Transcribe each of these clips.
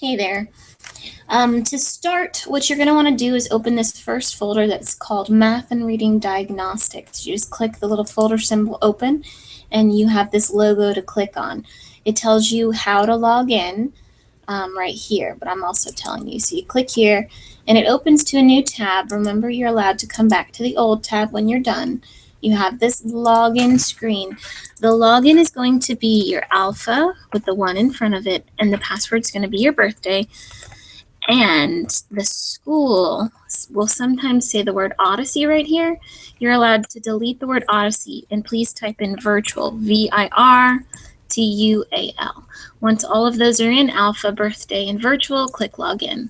Hey there. To start, what you're going to want to do is open this first folder that's called Math and Reading Diagnostics. You just click the little folder symbol open, and you have this logo to click on. It tells you how to log in right here, but I'm also telling you. So you click here, and it opens to a new tab. Remember, you're allowed to come back to the old tab when you're done. You have this login screen. The login is going to be your alpha with the 1 in front of it, and the password's going to be your birthday. And the school will sometimes say the word Odyssey right here. You're allowed to delete the word Odyssey and please type in virtual, VIRTUAL. Once all of those are in, alpha, birthday, and virtual, click login.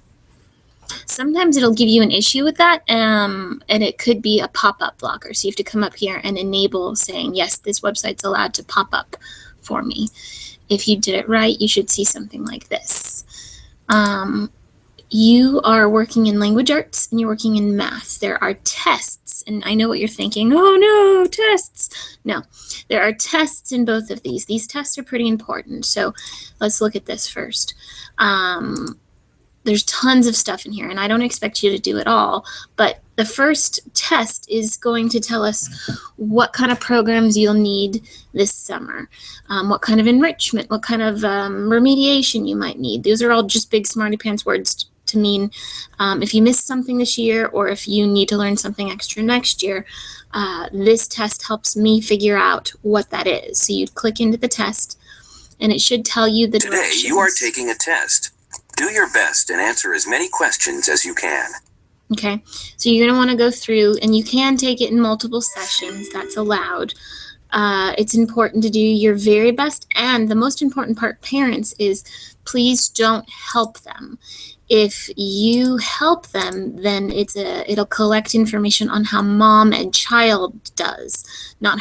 Sometimes it'll give you an issue with that, and it could be a pop-up blocker. So you have to come up here and enable saying, yes, this website's allowed to pop up for me. If you did it right, you should see something like this. You are working in language arts and you're working in math. There are tests, and I know what you're thinking, oh no, tests. No, there are tests in both of these. These tests are pretty important, so let's look at this first. There's tons of stuff in here, and I don't expect you to do it all, but the first test is going to tell us what kind of programs you'll need this summer, what kind of enrichment, what kind of remediation you might need. Those are all just big smarty pants words to mean if you missed something this year or if you need to learn something extra next year. This test helps me figure out what that is. So you'd click into the test, and it should tell you the directions. Today you are taking a test. Do your best and answer as many questions as you can. Okay, so you're going to want to go through, and you can take it in multiple sessions. That's allowed. It's important to do your very best, and the most important part, parents, is please don't help them. If you help them, then it'll collect information on how mom and child does, not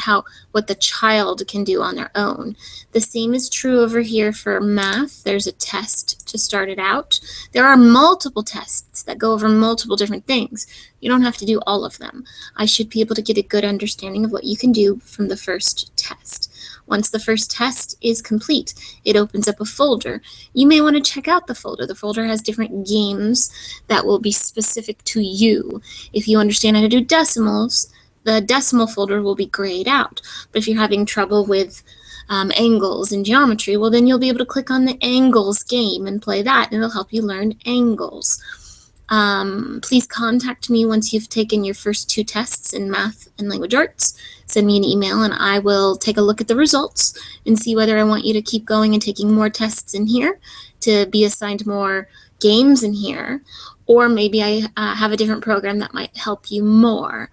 what the child can do on their own. The same is true over here for math. There's a test to start it out. There are multiple tests that go over multiple different things. You don't have to do all of them. I should be able to get a good understanding of what you can do from the first test. Once the first test is complete, it opens up a folder. You may want to check out the folder. The folder has different games that will be specific to you. If you understand how to do decimals, the decimal folder will be grayed out. But if you're having trouble with angles and geometry, well, then you'll be able to click on the angles game and play that, and it'll help you learn angles. Please contact me once you've taken your first 2 tests in math and language arts. Send me an email and I will take a look at the results and see whether I want you to keep going and taking more tests in here, to be assigned more games in here, or maybe I have a different program that might help you more.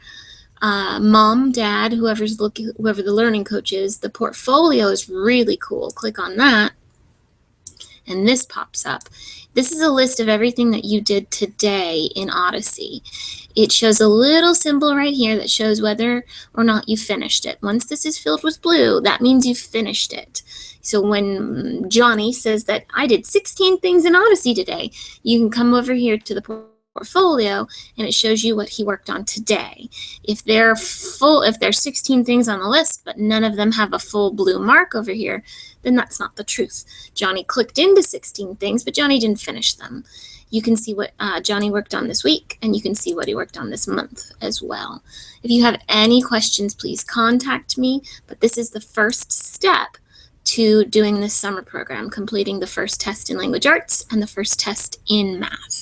Mom, dad, whoever the learning coach is, the portfolio is really cool. Click on that, and this pops up. This is a list of everything that you did today in Odyssey. It shows a little symbol right here that shows whether or not you finished it. Once this is filled with blue, that means you've finished it. So when Johnny says that I did 16 things in Odyssey today, you can come over here to the portfolio and it shows you what he worked on today. If there's 16 things on the list but none of them have a full blue mark over here, then that's not the truth. Johnny clicked into 16 things, but Johnny didn't finish them. You can see what Johnny worked on this week, and you can see what he worked on this month as well. If you have any questions, please contact me, but this is the first step to doing this summer program, completing the first test in language arts and the first test in math.